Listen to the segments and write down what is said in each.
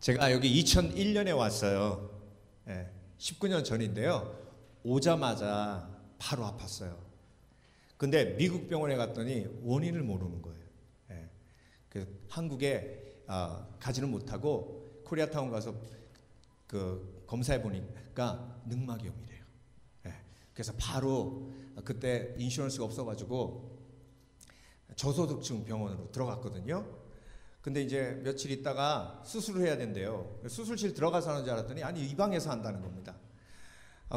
제가 여기 2001년에 왔어요. 19년 전인데요. 오자마자 바로 아팠어요. 근데 미국 병원에 갔더니 원인을 모르는 거예요. 한국에 가지는 못하고 코리아타운 가서 그 검사해 보니까 늑막염이래요. 그래서 바로 그때 인슈런스가 없어가지고 저소득층 병원으로 들어갔거든요. 근데 이제 며칠 있다가 수술을 해야 된대요. 수술실 들어가서 하는 줄 알았더니 아니 이 방에서 한다는 겁니다.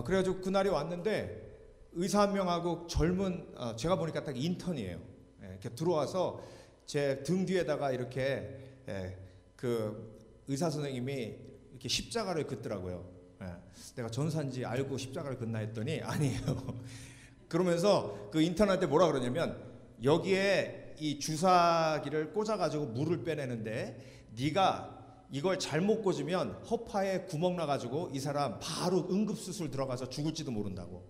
그래가지고 그날이 왔는데 의사 한 명하고 젊은 제가 보니까 딱 인턴이에요. 이렇게 들어와서 제 등 뒤에다가 이렇게 그 의사 선생님이 이렇게 십자가를 긋더라고요. 내가 전사인지 알고 십자가를 긋나 했더니 아니에요. 그러면서 그 인턴한테 뭐라 그러냐면 여기에 이 주사기를 꽂아가지고 물을 빼내는데 네가 이걸 잘못 꽂으면 허파에 구멍 나가지고 이 사람 바로 응급수술 들어가서 죽을지도 모른다고.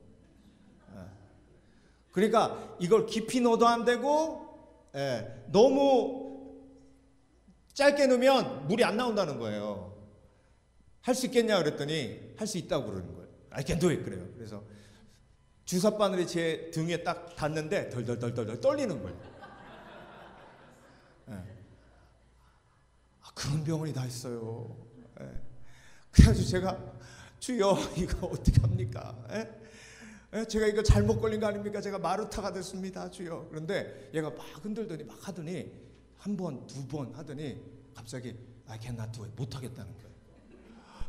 그러니까 이걸 깊이 넣어도 안 되고 너무 짧게 넣으면 물이 안 나온다는 거예요. 할 수 있겠냐 그랬더니 할 수 있다고 그러는 거예요. I can do it 그래요. 그래서 주사 바늘이 제 등에 딱 닿는데 덜덜덜덜 떨리는 거예요. 그런 병원이 다 있어요. 그래가지고 제가 주여 이거 어떻게 합니까? 제가 이거 잘못 걸린 거 아닙니까? 제가 마루타가 됐습니다 주여. 그런데 얘가 막 흔들더니 막 하더니 한 번, 두 번 하더니 갑자기 I cannot do it 못하겠다는 거예요.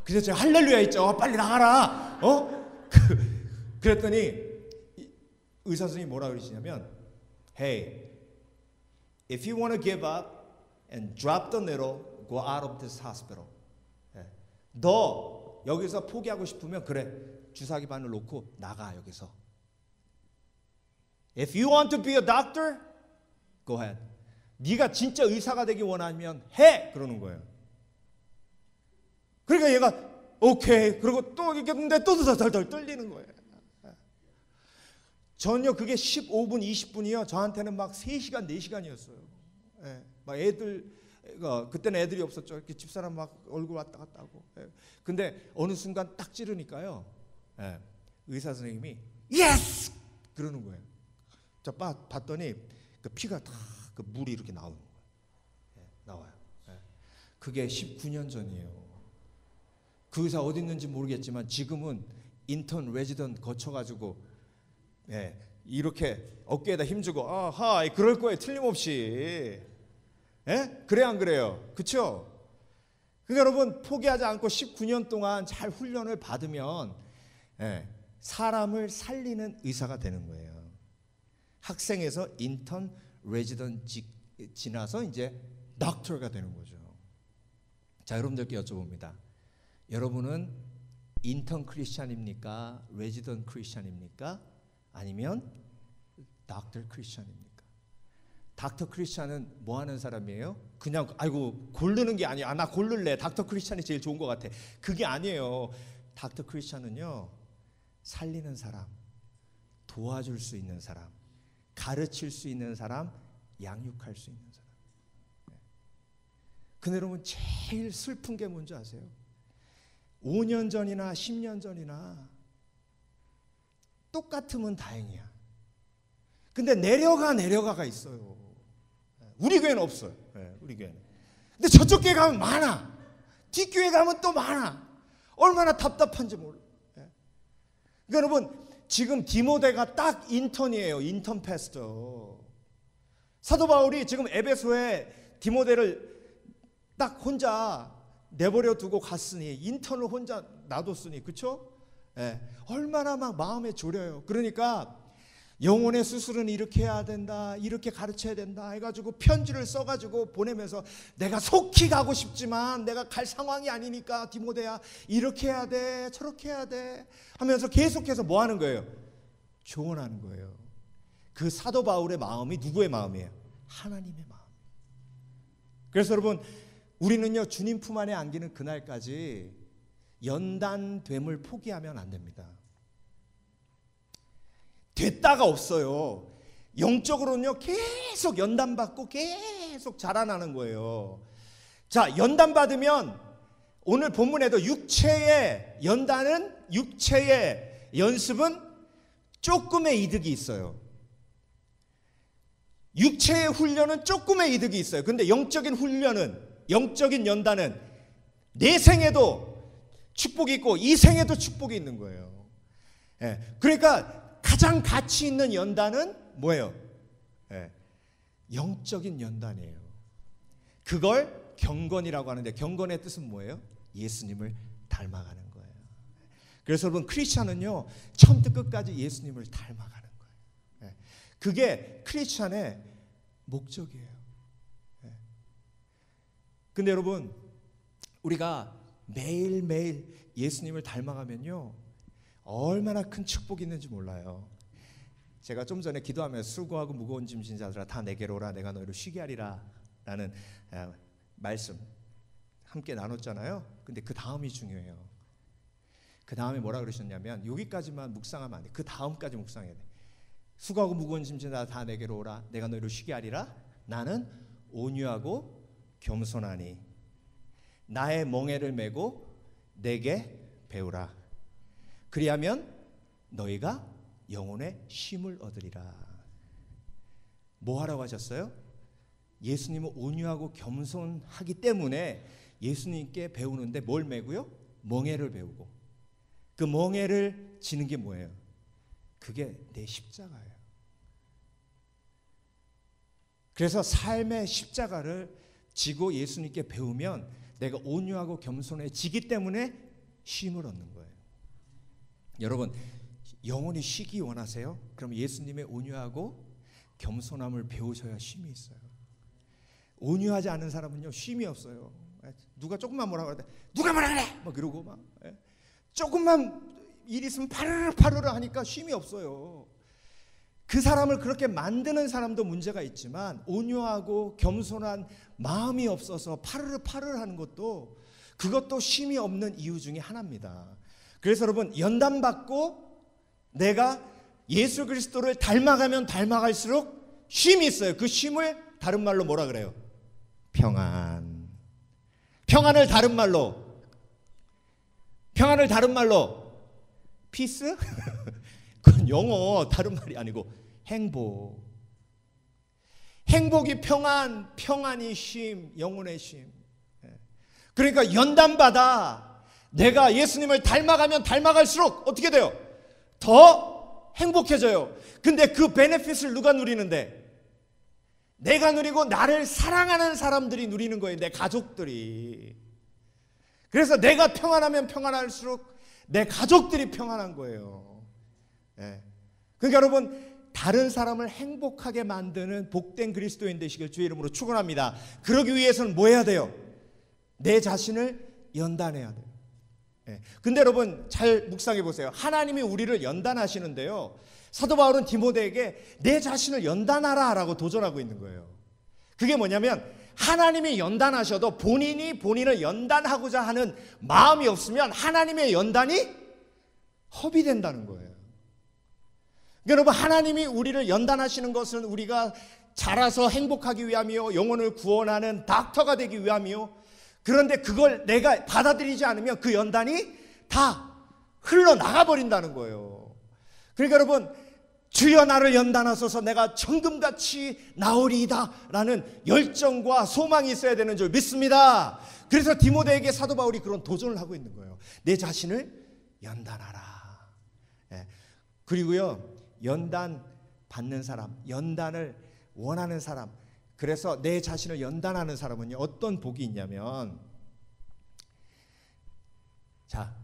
그래서 제가 할렐루야 했죠. 빨리 나가라. 그랬더니 의사 선생님이 뭐라 그러시냐면 Hey, if you want to give up and drop the needle, go out of this hospital. 너 여기서 포기하고 싶으면 그래. 주사기 바늘 놓고 나가 여기서. If you want to be a doctor, go ahead. 네가 진짜 의사가 되기 원하면 해. 그러는 거예요. 그러니까 얘가 오케이. 그리고 또 이렇게 했는데 또 덜덜 떨리는 거예요. 전혀 그게 15분, 20분이요. 저한테는 막 3시간, 4시간이었어요. 막 애들 그때는 애들이 없었죠. 이렇게 집사람 막 얼굴 왔다 갔다 하고. 근데 어느 순간 딱 찌르니까요. 의사 선생님이 예스! 그러는 거예요. 저 봤더니 그 피가 다 그 물이 이렇게 나오는 거예요. 나와요. 그게 19년 전이에요. 그 의사 어디 있는지 모르겠지만 지금은 인턴 레지던 거쳐가지고 이렇게 어깨에다 힘주고 아하 그럴 거예요. 틀림없이. 그래 안 그래요? 그렇죠? 그러니까 여러분 포기하지 않고 19년 동안 잘 훈련을 받으면 사람을 살리는 의사가 되는 거예요. 학생에서 인턴 레지던 지나서 이제 닥터가 되는 거죠. 자, 여러분들께 여쭤봅니다. 여러분은 인턴 크리스찬입니까? 레지던 크리스찬입니까? 아니면 닥터 크리스찬입니까? 닥터 크리스찬은 뭐 하는 사람이에요? 그냥 아이고 고르는 게 아니야. 나 고를래. 닥터 크리스찬이 제일 좋은 것 같아. 그게 아니에요. 닥터 크리스찬은요. 살리는 사람, 도와줄 수 있는 사람, 가르칠 수 있는 사람, 양육할 수 있는 사람. 근데 여러분 제일 슬픈 게 뭔지 아세요? 5년 전이나 10년 전이나 똑같으면 다행이야. 근데 내려가가 있어요. 우리 교회는 없어요. 우리 교회는. 근데 저쪽 교회 가면 많아. 뒷교회 가면 또 많아. 얼마나 답답한지 몰라. 그러니까 여러분 지금 디모데가 딱 인턴이에요. 인턴 패스터. 사도 바울이 지금 에베소에 디모데를 딱 혼자 내버려 두고 갔으니 인턴을 혼자 놔뒀으니 그렇죠? 얼마나 막 마음에 졸여요. 그러니까 영혼의 수술은 이렇게 해야 된다, 이렇게 가르쳐야 된다 해가지고 편지를 써가지고 보내면서 내가 속히 가고 싶지만 내가 갈 상황이 아니니까 디모데야 이렇게 해야 돼, 저렇게 해야 돼 하면서 계속해서 뭐 하는 거예요? 조언하는 거예요. 그 사도 바울의 마음이 누구의 마음이에요? 하나님의 마음. 그래서 여러분 우리는요 주님 품 안에 안기는 그날까지 연단됨을 포기하면 안 됩니다. 됐다가 없어요. 영적으로는요 계속 연단받고 계속 자라나는 거예요. 자, 연단받으면 오늘 본문에도 육체의 연단은, 육체의 연습은 조금의 이득이 있어요. 육체의 훈련은 조금의 이득이 있어요. 근데 영적인 훈련은, 영적인 연단은 내 생에도 축복이 있고 이 생에도 축복이 있는 거예요. 그러니까 가장 가치 있는 연단은 뭐예요? 영적인 연단이에요. 그걸 경건이라고 하는데, 경건의 뜻은 뭐예요? 예수님을 닮아가는 거예요. 그래서 여러분, 크리스찬은요 처음부터 끝까지 예수님을 닮아가는 거예요. 그게 크리스찬의 목적이에요. 근데 여러분, 우리가 매일매일 예수님을 닮아가면요 얼마나 큰 축복이 있는지 몰라요. 제가 좀 전에 기도하면서 수고하고 무거운 짐 진 자들아 다 내게로 오라, 내가 너희를 쉬게 하리라 라는 말씀 함께 나눴잖아요. 근데 그 다음이 중요해요. 그 다음에 뭐라 그러셨냐면, 여기까지만 묵상하면 안 돼. 그 다음까지 묵상해야 돼. 수고하고 무거운 짐 진 자들아 다 내게로 오라, 내가 너희를 쉬게 하리라. 나는 온유하고 겸손하니 나의 멍에를 메고 내게 배우라. 그리하면 너희가 영혼의 쉼을 얻으리라. 뭐 하라고 하셨어요? 예수님은 온유하고 겸손하기 때문에 예수님께 배우는데 뭘 메고요? 멍에를 배우고. 그 멍에를 지는 게 뭐예요? 그게 내 십자가예요. 그래서 삶의 십자가를 지고 예수님께 배우면 내가 온유하고 겸손해지기 때문에 쉼을 얻는 거예요. 여러분, 영혼이 쉬기 원하세요? 그럼 예수님의 온유하고 겸손함을 배우셔야 쉼이 있어요. 온유하지 않은 사람은요 쉼이 없어요. 누가 조금만 뭐라 그러대, 누가 뭐라 그래 막 이러고 막 조금만 일 있으면 파르르 하니까 쉼이 없어요. 그 사람을 그렇게 만드는 사람도 문제가 있지만, 온유하고 겸손한 마음이 없어서 파르르 하는 것도, 그것도 쉼이 없는 이유 중에 하나입니다. 그래서 여러분, 연단받고 내가 예수 그리스도를 닮아가면 닮아갈수록 쉼이 있어요. 그 쉼을 다른 말로 뭐라 그래요? 평안. 평안을 다른 말로 피스? 그건 영어 다른 말이 아니고 행복. 행복이 평안, 평안이 쉼, 영혼의 쉼. 그러니까 연단받아 내가 예수님을 닮아가면 닮아갈수록 어떻게 돼요? 더 행복해져요. 근데 그 베네핏을 누가 누리는데? 내가 누리고 나를 사랑하는 사람들이 누리는 거예요. 내 가족들이. 그래서 내가 평안하면 평안할수록 내 가족들이 평안한 거예요. 그러니까 여러분, 다른 사람을 행복하게 만드는 복된 그리스도인 되시길 주의 이름으로 축원합니다. 그러기 위해서는 뭐 해야 돼요? 내 자신을 연단해야 돼요. 근데 여러분, 잘 묵상해 보세요. 하나님이 우리를 연단하시는데요, 사도 바울은 디모데에게 내 자신을 연단하라 라고 도전하고 있는 거예요. 그게 뭐냐면, 하나님이 연단하셔도 본인이 본인을 연단하고자 하는 마음이 없으면 하나님의 연단이 허비된다는 거예요. 그러니까 여러분, 하나님이 우리를 연단하시는 것은 우리가 자라서 행복하기 위함이요, 영혼을 구원하는 닥터가 되기 위함이요. 그런데 그걸 내가 받아들이지 않으면 그 연단이 다 흘러나가 버린다는 거예요. 그러니까 여러분, 주여 나를 연단하소서 내가 정금같이 나오리이다 라는 열정과 소망이 있어야 되는 줄 믿습니다. 그래서 디모데에게 사도 바울이 그런 도전을 하고 있는 거예요. 내 자신을 연단하라. 그리고요, 연단 받는 사람, 연단을 원하는 사람, 그래서 내 자신을 연단하는 사람은요 어떤 복이 있냐면, 자,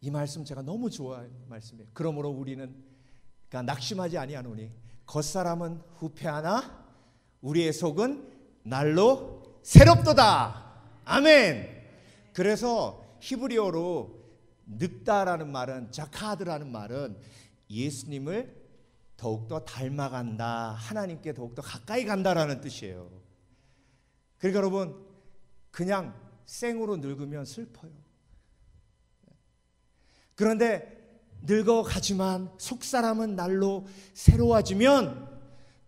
이 말씀 제가 너무 좋아하는 말씀이에요. 그러므로 우리는 그러니까 낙심하지 아니하노니 겉사람은 후패하나 우리의 속은 날로 새롭도다. 아멘. 그래서 히브리어로 늙다라는 말은, 자카드라는 말은 예수님을 더욱더 닮아간다, 하나님께 더욱더 가까이 간다라는 뜻이에요. 그러니까 여러분, 그냥 생으로 늙으면 슬퍼요. 그런데 늙어가지만 속사람은 날로 새로워지면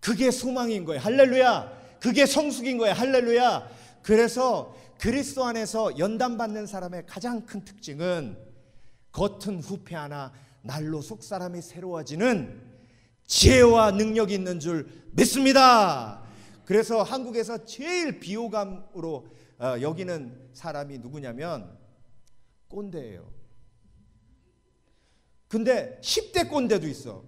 그게 소망인 거예요. 할렐루야. 그게 성숙인 거예요. 할렐루야. 그래서 그리스도 안에서 연단받는 사람의 가장 큰 특징은 겉은 후패하나 날로 속사람이 새로워지는 지혜와 능력이 있는 줄 믿습니다. 그래서 한국에서 제일 비호감으로 여기는 사람이 누구냐면 꼰대예요. 근데 10대 꼰대도 있어.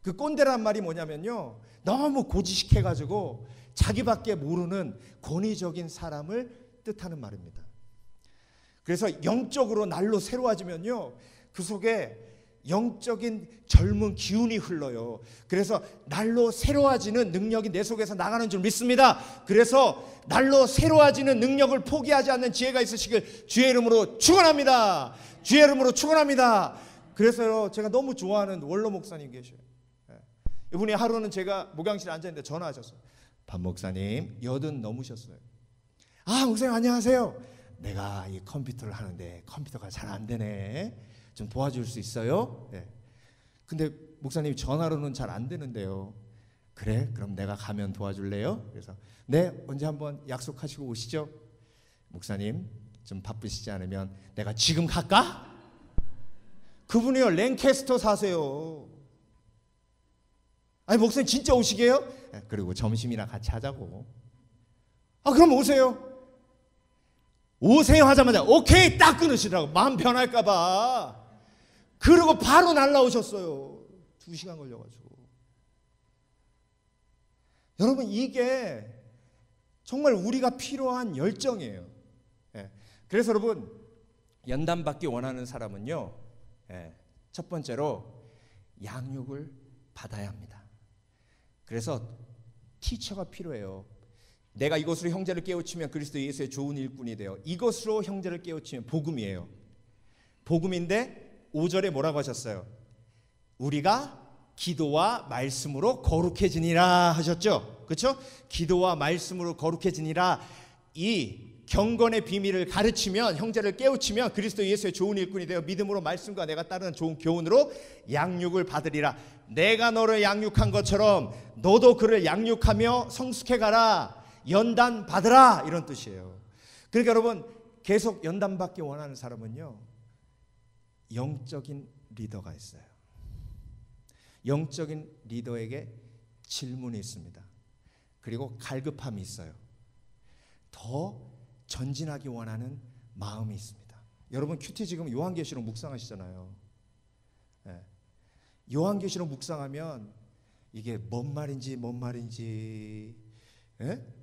그 꼰대란 말이 뭐냐면요, 너무 고지식해가지고 자기밖에 모르는 권위적인 사람을 뜻하는 말입니다. 그래서 영적으로 날로 새로워지면요, 그 속에 영적인 젊은 기운이 흘러요. 그래서 날로 새로워지는 능력이 내 속에서 나가는 줄 믿습니다. 그래서 날로 새로워지는 능력을 포기하지 않는 지혜가 있으시길 주의 이름으로 축원합니다. 주의 이름으로 축원합니다. 그래서 제가 너무 좋아하는 원로 목사님 계셔요. 이분이 하루는 제가 목양실에 앉아있는데 전화하셨어요. 박 목사님 80 넘으셨어요. 아, 목사님 안녕하세요. 내가 이 컴퓨터를 하는데 컴퓨터가 잘 안 되네. 좀 도와줄 수 있어요? 네. 근데 목사님 전화로는 잘 안 되는데요. 그래? 그럼 내가 가면 도와줄래요? 그래서 네, 언제 한번 약속하시고 오시죠. 목사님 좀 바쁘시지 않으면 내가 지금 갈까? 그분이요, 랭캐스터 사세요. 아니 목사님 진짜 오시게요? 네, 그리고 점심이나 같이 하자고. 아, 그럼 오세요. 오세요 하자마자 오케이 딱 끊으시더라고. 마음 변할까 봐. 그리고 바로 날라오셨어요. 2시간 걸려가지고. 여러분, 이게 정말 우리가 필요한 열정이에요. 예. 그래서 여러분, 연단받기 원하는 사람은요, 예, 첫 번째로 양육을 받아야 합니다. 그래서 티처가 필요해요. 내가 이것으로 형제를 깨우치면 그리스도 예수의 좋은 일꾼이 돼요. 이것으로 형제를 깨우치면 복음이에요. 복음인데 5절에 뭐라고 하셨어요? 우리가 기도와 말씀으로 거룩해지니라 하셨죠? 그렇죠? 기도와 말씀으로 거룩해지니라. 이 경건의 비밀을 가르치면, 형제를 깨우치면 그리스도 예수의 좋은 일꾼이 되어 믿음으로 말씀과 내가 따르는 좋은 교훈으로 양육을 받으리라. 내가 너를 양육한 것처럼 너도 그를 양육하며 성숙해 가라. 연단 받으라, 이런 뜻이에요. 그러니까 여러분, 계속 연단 받기 원하는 사람은요, 영적인 리더가 있어요. 영적인 리더에게 질문이 있습니다. 그리고 갈급함이 있어요. 더 전진하기 원하는 마음이 있습니다. 여러분, 큐티 지금 요한계시록 묵상하시잖아요. 네. 요한계시록 묵상하면 이게 뭔 말인지 예?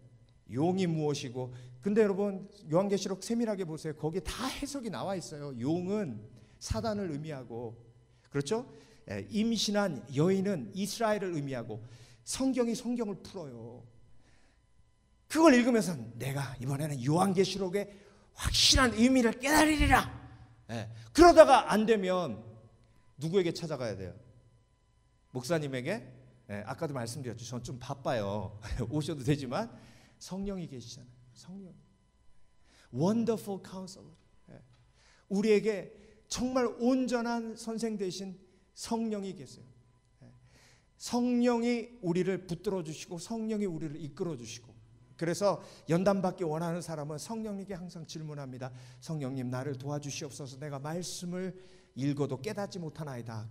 용이 무엇이고. 근데 여러분, 요한계시록 세밀하게 보세요. 거기에 다 해석이 나와 있어요. 용은 사단을 의미하고, 그렇죠? 예, 임신한 여인은 이스라엘을 의미하고, 성경을 풀어요. 그걸 읽으면서 내가 이번에는 요한계시록의 확실한 의미를 깨달으리라. 예, 그러다가 안 되면 누구에게 찾아가야 돼요? 목사님에게? 예, 아까도 말씀드렸죠. 전 좀 바빠요. 오셔도 되지만 성령이 계시잖아요. 성령. Wonderful Counselor. 예, 우리에게 정말 온전한 선생 되신 성령이 계세요. 예, 성령이 우리를 붙들어 주시고 성령이 우리를 이끌어 주시고. 그래서 연단받기 원하는 사람은 성령님께 항상 질문합니다. 성령님, 나를 도와주시옵소서. 내가 말씀을 읽어도 깨닫지 못하나이다.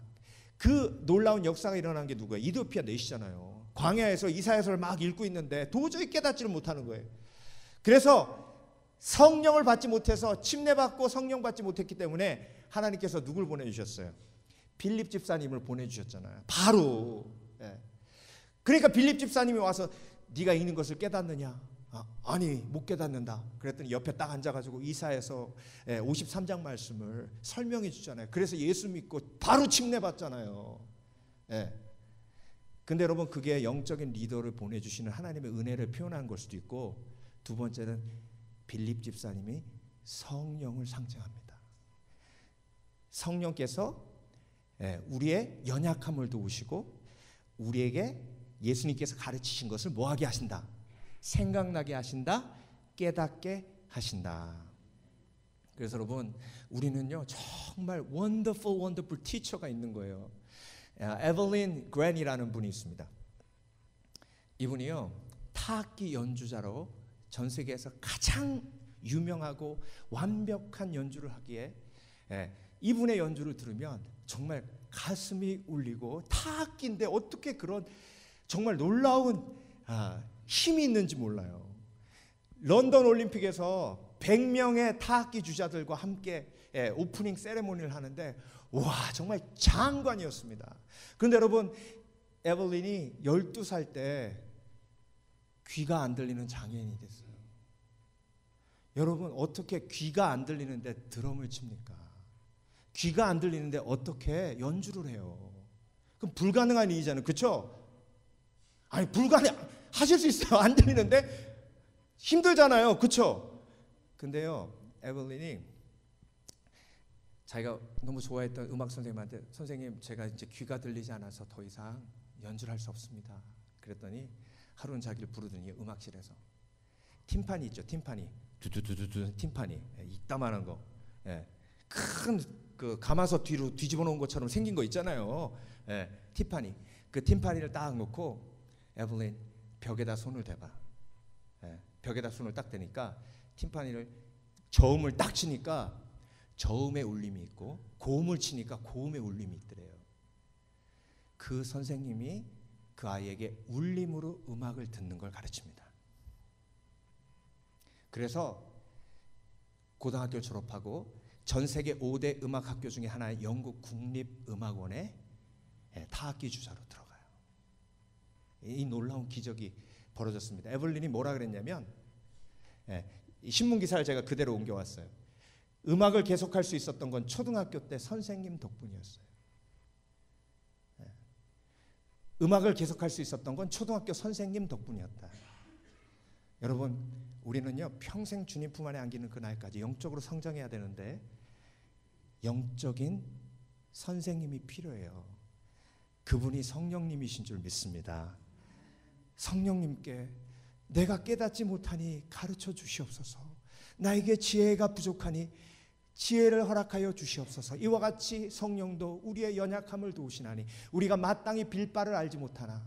그 놀라운 역사가 일어난 게 누구예요? 이디오피아 내시잖아요. 광야에서 이사야서를 막 읽고 있는데 도저히 깨닫지를 못하는 거예요. 그래서 성령을 받지 못해서, 침례받고 성령 받지 못했기 때문에 하나님께서 누굴 보내주셨어요? 빌립 집사님을 보내주셨잖아요. 바로. 예. 그러니까 빌립 집사님이 와서 네가 읽는 것을 깨닫느냐? 아니, 못 깨닫는다. 그랬더니 옆에 딱 앉아가지고 이사야서 53장 말씀을 설명해 주잖아요. 그래서 예수 믿고 바로 침례받잖아요. 예. 근데 여러분, 그게 영적인 리더를 보내주시는 하나님의 은혜를 표현한 걸 수도 있고, 두 번째는 빌립 집사님이 성령을 상징합니다. 성령께서 우리의 연약함을 도우시고 우리에게 예수님께서 가르치신 것을 뭐하게 하신다? 생각나게 하신다, 깨닫게 하신다. 그래서 여러분, 우리는요 정말 원더풀 티처가 있는 거예요. 에벨린 그랜이라는 분이 있습니다. 이분이요 타악기 연주자로 전 세계에서 가장 유명하고 완벽한 연주를 하기에 이분의 연주를 들으면 정말 가슴이 울리고 타악기인데 어떻게 그런 정말 놀라운 힘이 있는지 몰라요. 런던 올림픽에서 100명의 타악기 주자들과 함께 오프닝 세레모니를 하는데 와 정말 장관이었습니다. 그런데 여러분 에벌린이 12살 때 귀가 안 들리는 장애인이 됐어요. 여러분 어떻게 귀가 안 들리는데 드럼을 칩니까? 귀가 안 들리는데 어떻게 연주를 해요? 그럼 불가능한 일이잖아요. 그렇죠? 아니 하실 수 있어요. 안 들리는데 힘들잖아요. 그렇죠? 근데요 에벌린이 자기가 너무 좋아했던 음악 선생님한테 선생님 제가 이제 귀가 들리지 않아서 더 이상 연주를 할 수 없습니다. 그랬더니 하루는 자기를 부르더니 음악실에서 팀파니 있죠. 팀파니 두두두두두 팀파니 이따만한 거 큰 그 가마솥 뒤로 뒤집어 놓은 것처럼 생긴 거 있잖아요. 팀파니 그 팀파니를 딱 놓고 에벌린 벽에다 손을 대봐. 벽에다 손을 딱 대니까 팀파니를 저음을 딱 치니까 저음의 울림이 있고 고음을 치니까 고음의 울림이 있더래요. 그 선생님이 그 아이에게 울림으로 음악을 듣는 걸 가르칩니다. 그래서 고등학교를 졸업하고 전 세계 5대 음악학교 중에 하나인 영국 국립음악원에 타악기 주자로 들어가요. 이 놀라운 기적이 벌어졌습니다. 에벌린이 뭐라 그랬냐면 이 신문 기사를 제가 그대로 옮겨왔어요. 음악을 계속할 수 있었던 건 초등학교 때 선생님 덕분이었어요. 음악을 계속할 수 있었던 건 초등학교 선생님 덕분이었다. 여러분 우리는요 평생 주님 품 안에 안기는 그날까지 영적으로 성장해야 되는데 영적인 선생님이 필요해요. 그분이 성령님이신 줄 믿습니다. 성령님께 내가 깨닫지 못하니 가르쳐 주시옵소서. 나에게 지혜가 부족하니 지혜를 허락하여 주시옵소서. 이와 같이 성령도 우리의 연약함을 도우시나니 우리가 마땅히 빌 바를 알지 못하나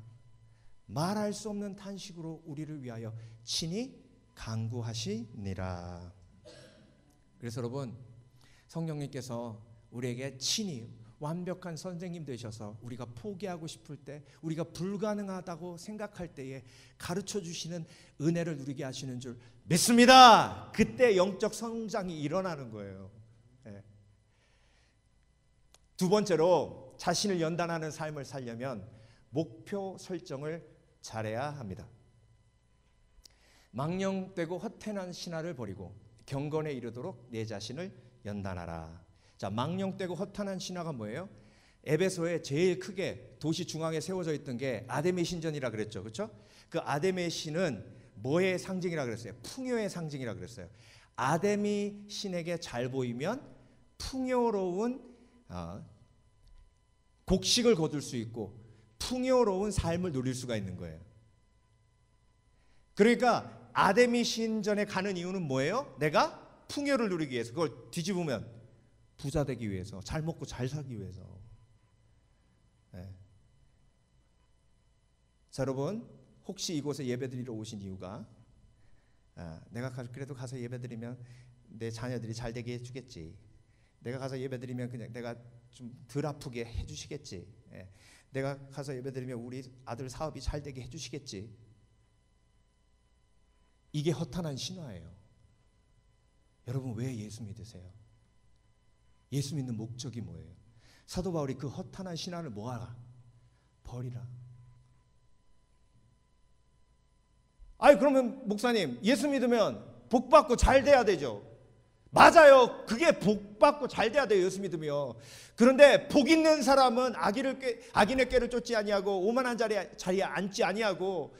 말할 수 없는 탄식으로 우리를 위하여 친히 간구하시니라. 그래서 여러분 성령님께서 우리에게 친히 완벽한 선생님 되셔서 우리가 포기하고 싶을 때 우리가 불가능하다고 생각할 때에 가르쳐 주시는 은혜를 누리게 하시는 줄 믿습니다. 그때 영적 성장이 일어나는 거예요. 두 번째로 자신을 연단하는 삶을 살려면 목표 설정을 잘해야 합니다. 망령되고 허탄한 신화를 버리고 경건에 이르도록 내 자신을 연단하라. 자, 망령되고 허탄한 신화가 뭐예요? 에베소에 제일 크게 도시 중앙에 세워져 있던 게 아데미 신전이라 그랬죠. 그렇죠? 그 아데미 신은 뭐의 상징이라 그랬어요? 풍요의 상징이라 그랬어요. 아데미 신에게 잘 보이면 풍요로운 곡식을 거둘 수 있고 풍요로운 삶을 누릴 수가 있는 거예요. 그러니까 아데미 신전에 가는 이유는 뭐예요? 내가 풍요를 누리기 위해서. 그걸 뒤집으면 부자 되기 위해서, 잘 먹고 잘 살기 위해서. 자, 여러분 혹시 이곳에 예배드리러 오신 이유가 내가 그래도 가서 예배드리면 내 자녀들이 잘 되게 해주겠지. 내가 가서 예배드리면 그냥 내가 좀 덜 아프게 해주시겠지. 내가 가서 예배드리면 우리 아들 사업이 잘 되게 해주시겠지. 이게 허탄한 신화예요. 여러분 왜 예수 믿으세요? 예수 믿는 목적이 뭐예요? 사도 바울이 그 허탄한 신화를 뭐하라? 버리라. 아니 그러면 목사님 예수 믿으면 복 받고 잘 돼야 되죠. 맞아요. 그게 복 받고 잘 돼야 돼요. 예수 믿으면. 그런데 복 있는 사람은 악인의 꾀를 쫓지 아니하고 오만한 자리에 앉지 아니하고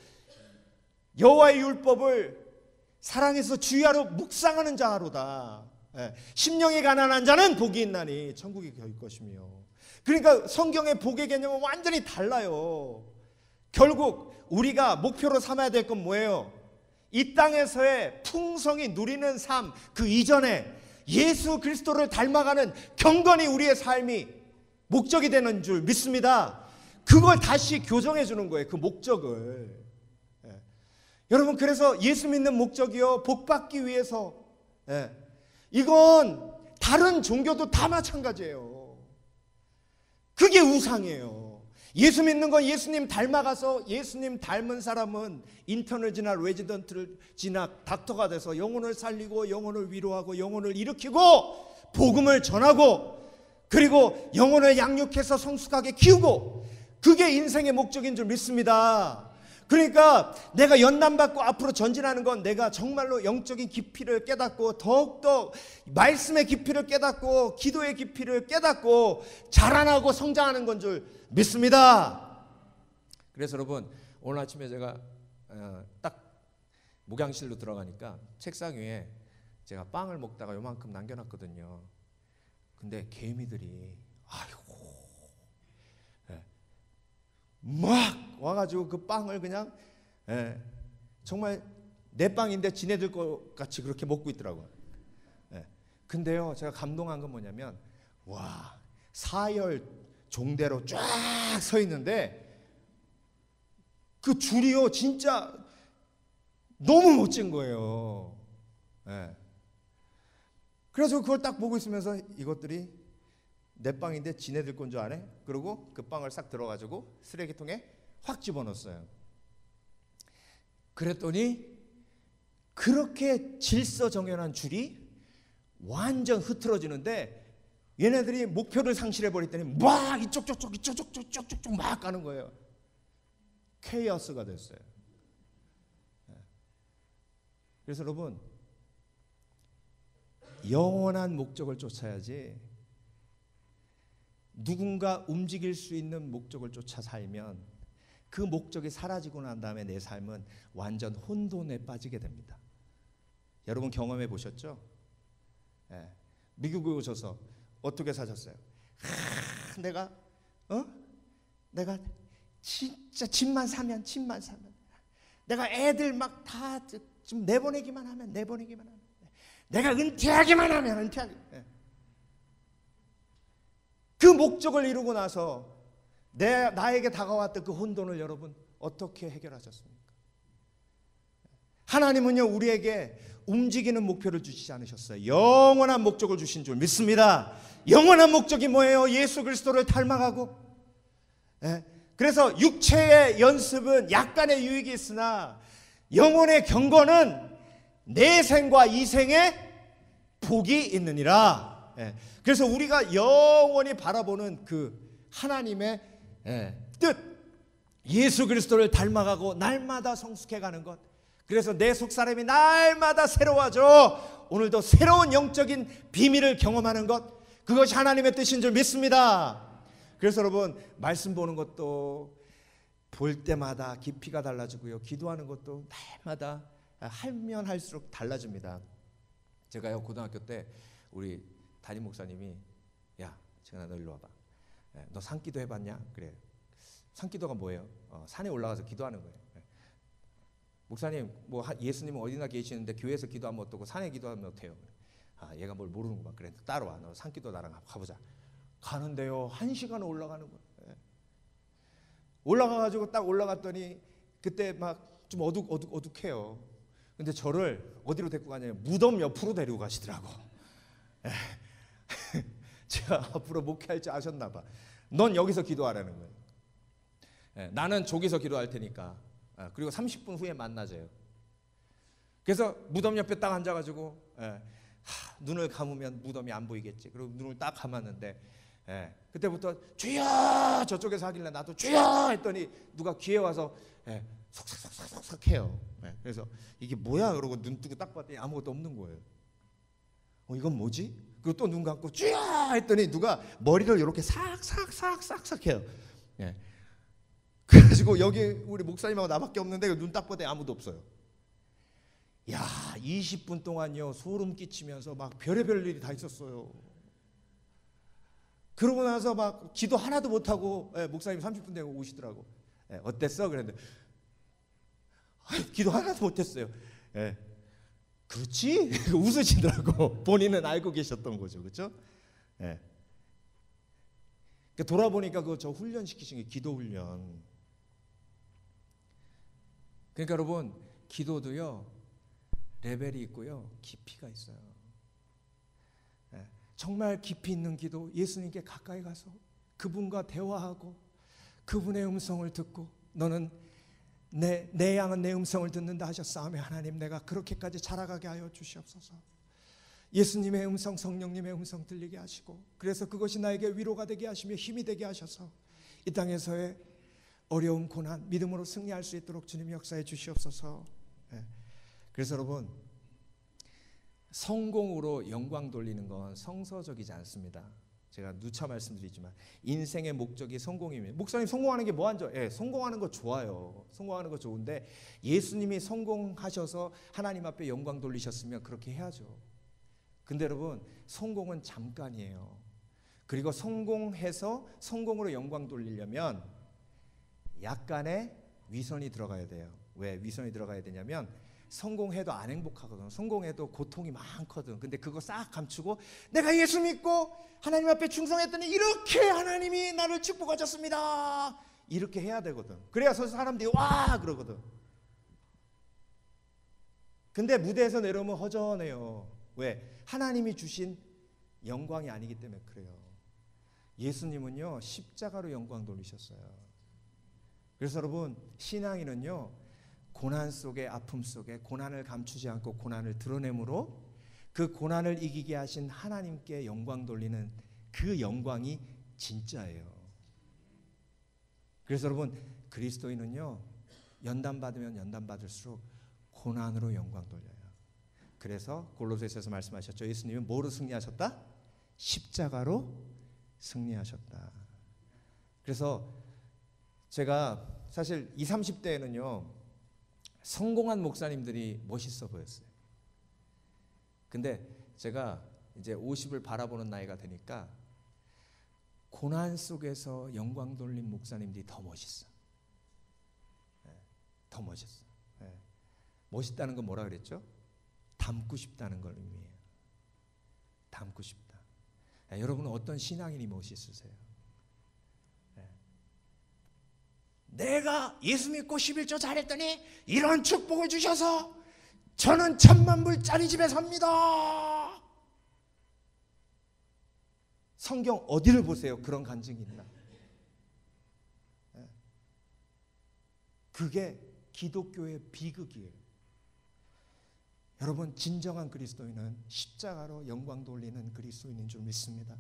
여호와의 율법을 사랑해서 주야로 묵상하는 자로다. 심령이 가난한 자는 복이 있나니 천국이 길 것이며. 그러니까 성경의 복의 개념은 완전히 달라요. 결국 우리가 목표로 삼아야 될 건 뭐예요? 이 땅에서의 풍성히 누리는 삶, 그 이전에 예수 그리스도를 닮아가는 경건이 우리의 삶이 목적이 되는 줄 믿습니다. 그걸 다시 교정해 주는 거예요. 그 목적을. 여러분 그래서 예수 믿는 목적이요 복 받기 위해서 예. 이건 다른 종교도 다 마찬가지예요. 그게 우상이에요. 예수 믿는 건 예수님 닮아가서 예수님 닮은 사람은 인턴을 지나 레지던트를 지나 닥터가 돼서 영혼을 살리고 영혼을 위로하고 영혼을 일으키고 복음을 전하고 그리고 영혼을 양육해서 성숙하게 키우고 그게 인생의 목적인 줄 믿습니다. 그러니까 내가 연단받고 앞으로 전진하는 건 내가 정말로 영적인 깊이를 깨닫고 더욱더 말씀의 깊이를 깨닫고 기도의 깊이를 깨닫고 자라나고 성장하는 건 줄 믿습니다. 그래서 여러분 오늘 아침에 제가 딱 목양실로 들어가니까 책상 위에 제가 빵을 먹다가 요만큼 남겨놨거든요. 근데 개미들이 막 와가지고 그 빵을 그냥 정말 내 빵인데 지네들 것 같이 그렇게 먹고 있더라고요. 근데요 제가 감동한 건 뭐냐면 와 사열 종대로 쫙 서 있는데 그 줄이요 진짜 너무 멋진 거예요. 그래서 그걸 딱 보고 있으면서 이것들이 내 빵인데 지네들 건 줄 아네? 그리고 그 빵을 싹 들어가지고 쓰레기통에 확 집어넣었어요. 그랬더니 그렇게 질서정연한 줄이 완전 흐트러지는데 얘네들이 목표를 상실해버렸더니 막 이쪽 막 가는 거예요. 케이오스가 됐어요. 그래서 여러분 영원한 목적을 쫓아야지 누군가 움직일 수 있는 목적을 쫓아 살면 그 목적이 사라지고 난 다음에 내 삶은 완전 혼돈에 빠지게 됩니다. 여러분 경험해 보셨죠? 미국에 오셔서 어떻게 사셨어요? 내가 진짜 집만 사면 내가 애들 막 다 좀 내보내기만 하면 내가 은퇴하기만 하면 그 목적을 이루고 나서 나에게 다가왔던 그 혼돈을 여러분 어떻게 해결하셨습니까? 하나님은요 우리에게 움직이는 목표를 주시지 않으셨어요. 영원한 목적을 주신 줄 믿습니다. 영원한 목적이 뭐예요? 예수 그리스도를 닮아가고 그래서 육체의 연습은 약간의 유익이 있으나 영혼의 경건은 내생과 이생에 복이 있느니라. 그래서 우리가 영원히 바라보는 그 하나님의 뜻 예수 그리스도를 닮아가고 날마다 성숙해가는 것 그래서 내 속사람이 날마다 새로워져 오늘도 새로운 영적인 비밀을 경험하는 것 그것이 하나님의 뜻인 줄 믿습니다. 그래서 여러분 말씀 보는 것도 볼 때마다 깊이가 달라지고요 기도하는 것도 날마다 하면 할수록 달라집니다. 제가요 고등학교 때 우리 담임 목사님이 야 재현아 너 일로 와봐. 너 산기도 해봤냐? 그래. 산기도가 뭐예요? 산에 올라가서 기도하는 거예요. 목사님 뭐 예수님은 어디나 계시는데 교회에서 기도하면 어떻고 산에 기도하면 어때요? 얘가 뭘 모르는구만. 그래 따라와. 너 산기도 나랑 가보자. 가는데요 1시간 올라가는 거예요. 올라가가지고 딱 올라갔더니 그때 막 좀 어둑해요. 근데 저를 어디로 데리고 가냐면 무덤 옆으로 데리고 가시더라고. 제가 앞으로 목회할 줄 아셨나 봐. 넌 여기서 기도하라는 거예요. 나는 저기서 기도할 테니까. 그리고 30분 후에 만나줘요. 그래서 무덤 옆에 딱 앉아가지고 눈을 감으면 무덤이 안 보이겠지. 그리고 눈을 딱 감았는데 그때부터 주여 저쪽에서 하길래 나도 주여 했더니 누가 귀에 와서 속삭 해요. 그래서 이게 뭐야 그러고 눈 뜨고 딱 봤더니 아무것도 없는 거예요. 이건 뭐지? 그리고 또 눈 감고 쥐야 했더니 누가 머리를 이렇게 싹 해요. 그래가지고 여기 우리 목사님하고 나밖에 없는데 눈 딱 봤더니 아무도 없어요. 야 20분 동안요 소름 끼치면서 막 별의별 일이 다 있었어요. 그러고 나서 막 기도 하나도 못하고 목사님 30분 되고 오시더라고. 어땠어? 그랬는데 기도 하나도 못했어요. 그렇지? 웃으시더라고. 본인은 알고 계셨던 거죠. 그렇죠? 돌아보니까 그거 저 훈련시키신 게 기도 훈련. 그러니까 여러분 기도도요 레벨이 있고요 깊이가 있어요. 정말 깊이 있는 기도, 예수님께 가까이 가서 그분과 대화하고 그분의 음성을 듣고 너는 내 양은 내 음성을 듣는다 하셨사오며 하나님 내가 그렇게까지 자라가게 하여 주시옵소서. 예수님의 음성, 성령님의 음성 들리게 하시고 그래서 그것이 나에게 위로가 되게 하시며 힘이 되게 하셔서 이 땅에서의 어려움, 고난, 믿음으로 승리할 수 있도록 주님 역사해 주시옵소서. 그래서 여러분, 성공으로 영광 돌리는 건 성서적이지 않습니다. 제가 누차 말씀드리지만 인생의 목적이 성공이면, 목사님 성공하는 게 뭐하죠? 성공하는 거 좋아요. 성공하는 거 좋은데 예수님이 성공하셔서 하나님 앞에 영광 돌리셨으면 그렇게 해야죠. 근데 여러분, 성공은 잠깐이에요. 그리고 성공해서 성공으로 영광 돌리려면 약간의 위선이 들어가야 돼요. 왜 위선이 들어가야 되냐면 성공해도 안 행복하거든. 성공해도 고통이 많거든. 근데 그거 싹 감추고 내가 예수 믿고 하나님 앞에 충성했더니 이렇게 하나님이 나를 축복하셨습니다. 이렇게 해야 되거든. 그래야 사람들이 와 그러거든. 근데 무대에서 내려오면 허전해요. 왜? 하나님이 주신 영광이 아니기 때문에 그래요. 예수님은요 십자가로 영광 돌리셨어요. 그래서 여러분, 신앙인은요 고난 속에, 아픔 속에 고난을 감추지 않고 고난을 드러내므로 그 고난을 이기게 하신 하나님께 영광 돌리는 그 영광이 진짜예요. 그래서 여러분, 그리스도인은요 연단받으면 연단받을수록 고난으로 영광 돌려요. 그래서 골로새서에서 말씀하셨죠. 예수님은 뭐로 승리하셨다? 십자가로 승리하셨다. 그래서 제가 사실 20, 30대에는요 성공한 목사님들이 멋있어 보였어요. 근데 제가 이제 50을 바라보는 나이가 되니까 고난 속에서 영광 돌린 목사님들이 더 멋있어. 더 멋있어. 멋있다는 건 뭐라 그랬죠? 닮고 싶다는 걸 의미해요. 닮고 싶다. 여러분은 어떤 신앙인이 멋있으세요? 내가 예수 믿고 11조 잘했더니 이런 축복을 주셔서 저는 10,000,000불짜리 집에 삽니다. 성경 어디를 보세요? 그런 간증이 있나? 그게 기독교의 비극이에요. 여러분, 진정한 그리스도인은 십자가로 영광 돌리는 그리스도인인 줄 믿습니다.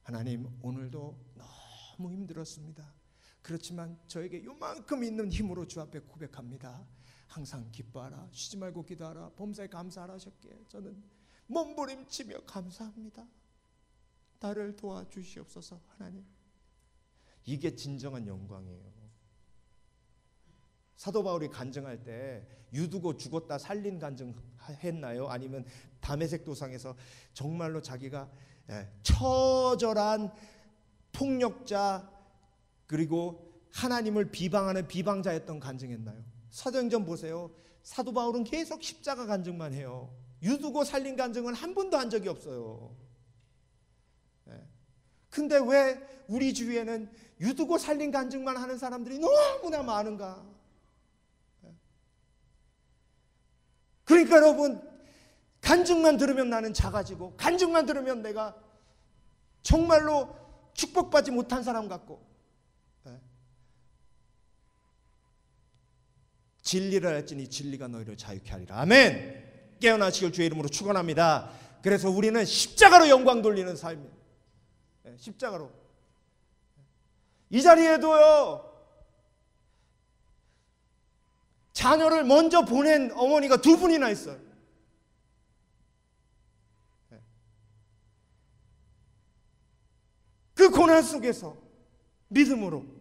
하나님, 오늘도 너무 힘들었습니다. 그렇지만 저에게 요만큼 있는 힘으로 주 앞에 고백합니다. 항상 기뻐하라, 쉬지 말고 기도하라, 범사에 감사하라 하셨기에 저는 몸부림치며 감사합니다. 나를 도와주시옵소서. 하나님, 이게 진정한 영광이에요. 사도 바울이 간증할 때 유두고 죽었다 살린 간증했나요? 아니면 다메섹 도상에서 정말로 자기가 처절한 폭력자 그리고 하나님을 비방하는 비방자였던 간증했나요? 사도행전 보세요. 사도 바울은 계속 십자가 간증만 해요. 유두고 살린 간증은 한 번도 한 적이 없어요. 근데 왜 우리 주위에는 유두고 살린 간증만 하는 사람들이 너무나 많은가? 그러니까 여러분, 간증만 들으면 나는 작아지고 간증만 들으면 내가 정말로 축복받지 못한 사람 같고, 진리를 알지니 진리가 너희를 자유케 하리라. 아멘. 깨어나시길 주의 이름으로 축원합니다. 그래서 우리는 십자가로 영광 돌리는 삶이에요. 십자가로. 이 자리에도요 자녀를 먼저 보낸 어머니가 2분이나 있어요. 그 고난 속에서 믿음으로,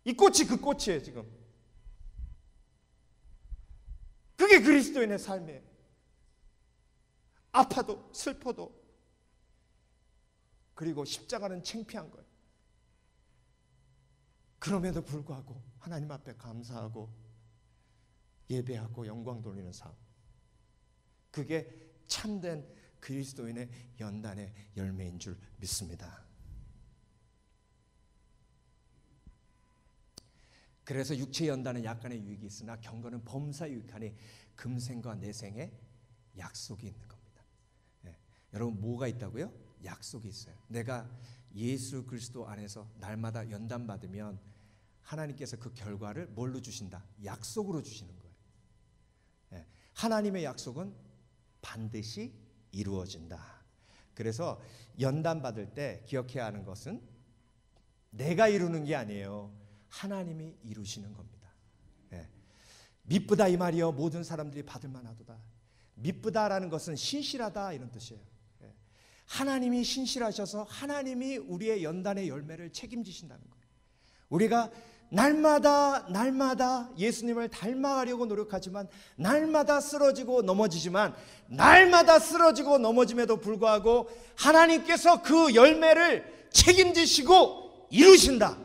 이 꽃이 그 꽃이에요. 지금 그게 그리스도인의 삶이에요. 아파도 슬퍼도, 그리고 십자가는 창피한 거예요. 그럼에도 불구하고 하나님 앞에 감사하고 예배하고 영광 돌리는 삶, 그게 참된 그리스도인의 연단의 열매인 줄 믿습니다. 그래서 육체 연단은 약간의 유익이 있으나 경건은 범사 유익하니 금생과 내생에 약속이 있는 겁니다. 예. 여러분 뭐가 있다고요? 약속이 있어요. 내가 예수 그리스도 안에서 날마다 연단 받으면 하나님께서 그 결과를 뭘로 주신다? 약속으로 주시는 거예요. 예. 하나님의 약속은 반드시 이루어진다. 그래서 연단 받을 때 기억해야 하는 것은 내가 이루는 게 아니에요. 하나님이 이루시는 겁니다. 예. 미쁘다 이 말이요 모든 사람들이 받을 만하도다. 미쁘다라는 것은 신실하다 이런 뜻이에요. 예. 하나님이 신실하셔서 하나님이 우리의 연단의 열매를 책임지신다는 거예요. 우리가 날마다 예수님을 닮아가려고 노력하지만 날마다 쓰러지고 넘어지지만 날마다 쓰러지고 넘어짐에도 불구하고 하나님께서 그 열매를 책임지시고 이루신다.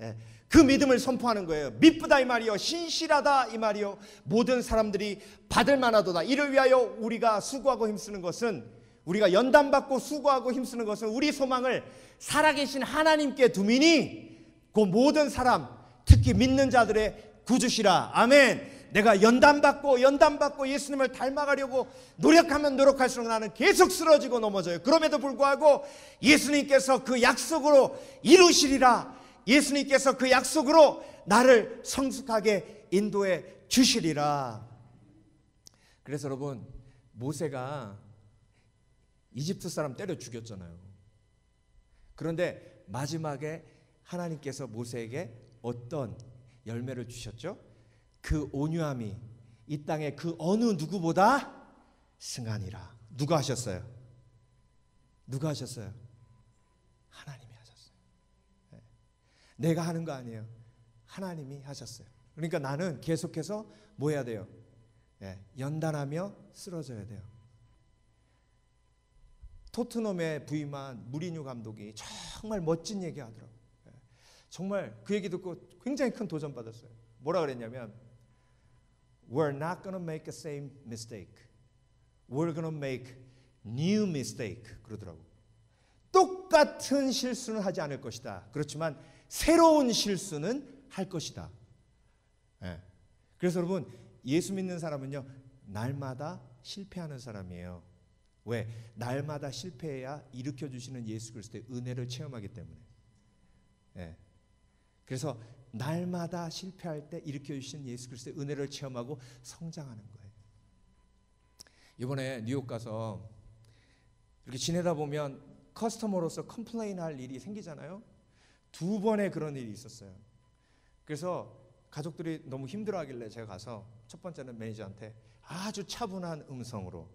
예, 그 믿음을 선포하는 거예요. 미쁘다 이 말이요 신실하다 이 말이요 모든 사람들이 받을 만하도다. 이를 위하여 우리가 수고하고 힘쓰는 것은 우리가 연단받고 수고하고 힘쓰는 것은 우리 소망을 살아계신 하나님께 두미니 그 모든 사람 특히 믿는 자들의 구주시라. 아멘. 내가 연단받고 예수님을 닮아가려고 노력하면 노력할수록 나는 계속 쓰러지고 넘어져요. 그럼에도 불구하고 예수님께서 그 약속으로 이루시리라. 예수님께서 그 약속으로 나를 성숙하게 인도해 주시리라. 그래서 여러분 모세가 이집트 사람 때려 죽였잖아요. 그런데 마지막에 하나님께서 모세에게 어떤 열매를 주셨죠? 그 온유함이 이 땅의 그 어느 누구보다 승하니라. 누가 하셨어요? 누가 하셨어요? 하나님이 하셨어요. 네. 내가 하는 거 아니에요. 하나님이 하셨어요. 그러니까 나는 계속해서 뭐 해야 돼요? 네. 연단하며 쓰러져야 돼요. 토트넘에 부임한 무리뉴 감독이 정말 멋진 얘기 하더라고요. 정말 그 얘기 듣고 굉장히 큰 도전 받았어요. 뭐라 그랬냐면 We're not gonna make the same mistake. We're gonna make new mistake. 그러더라고. 똑같은 실수는 하지 않을 것이다. 그렇지만 새로운 실수는 할 것이다. 네. 그래서 여러분 예수 믿는 사람은요 날마다 실패하는 사람이에요. 왜? 날마다 실패해야 일으켜 주시는 예수 그리스도의 은혜를 체험하기 때문에. 네. 그래서 날마다 실패할 때 일으켜 주시는 예수 그리스도의 은혜를 체험하고 성장하는 거예요. 이번에 뉴욕 가서 이렇게 지내다 보면 커스터머로서 컴플레인할 일이 생기잖아요. 2번의 그런 일이 있었어요. 그래서 가족들이 너무 힘들어하길래 제가 가서 첫 번째는 매니저한테 아주 차분한 음성으로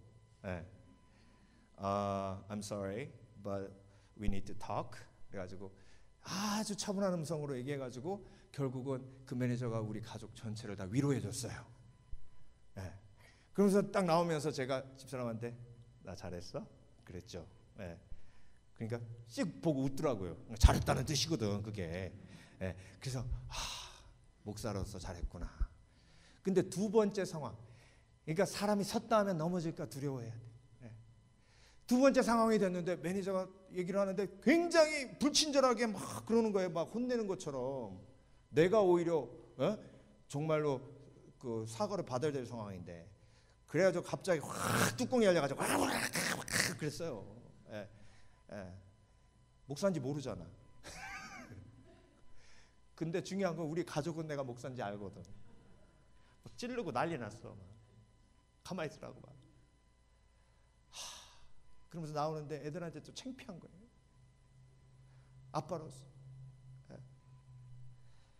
I'm sorry, but we need to talk. 그래가지고 아주 차분한 음성으로 얘기해가지고 결국은 그 매니저가 우리 가족 전체를 다 위로해줬어요. 네. 그러면서 딱 나오면서 제가 집사람한테 나 잘했어? 그랬죠. 네. 그러니까 씩 보고 웃더라고요. 잘했다는 뜻이거든 그게. 네. 그래서 목사로서 잘했구나. 근데 2번째 상황, 그러니까 사람이 섰다 하면 넘어질까 두려워해야 돼. 2번째 상황이 됐는데 매니저가 얘기를 하는데 굉장히 불친절하게 막 그러는 거예요. 막 혼내는 것처럼. 내가 오히려 정말로 그 사과를 받아야 될 상황인데. 그래가지고 갑자기 확 뚜껑이 열려가지고 확 그랬어요. 예. 목사인지 모르잖아. 근데 중요한 건 우리 가족은 내가 목사인지 알거든. 막 찌르고 난리 났어. 막. 가만히 있으라고 막. 그러면서 나오는데 애들한테 또 창피한 거예요. 아빠로서.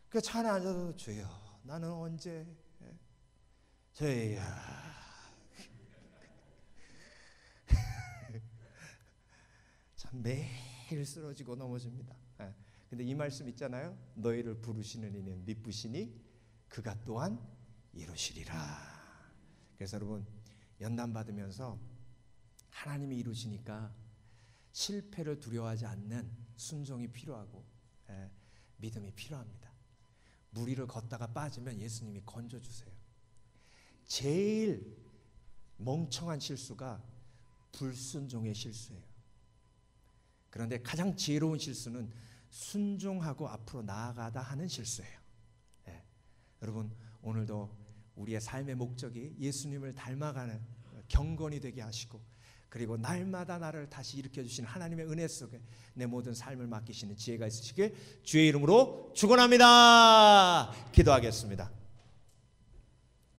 그 차 안에 앉아서 주여 나는 언제 주여 참 매일 쓰러지고 넘어집니다. 근데 이 말씀 있잖아요. 너희를 부르시는 이는 미쁘시니 그가 또한 이루시리라. 그래서 여러분 연단 받으면서 하나님이 이루시니까 실패를 두려워하지 않는 순종이 필요하고 믿음이 필요합니다. 물 위를 걷다가 빠지면 예수님이 건져주세요. 제일 멍청한 실수가 불순종의 실수예요. 그런데 가장 지혜로운 실수는 순종하고 앞으로 나아가다 하는 실수예요. 여러분 오늘도 우리의 삶의 목적이 예수님을 닮아가는 경건이 되게 하시고, 그리고 날마다 나를 다시 일으켜 주시는 하나님의 은혜 속에 내 모든 삶을 맡기시는 지혜가 있으시길 주의 이름으로 축원합니다. 기도하겠습니다.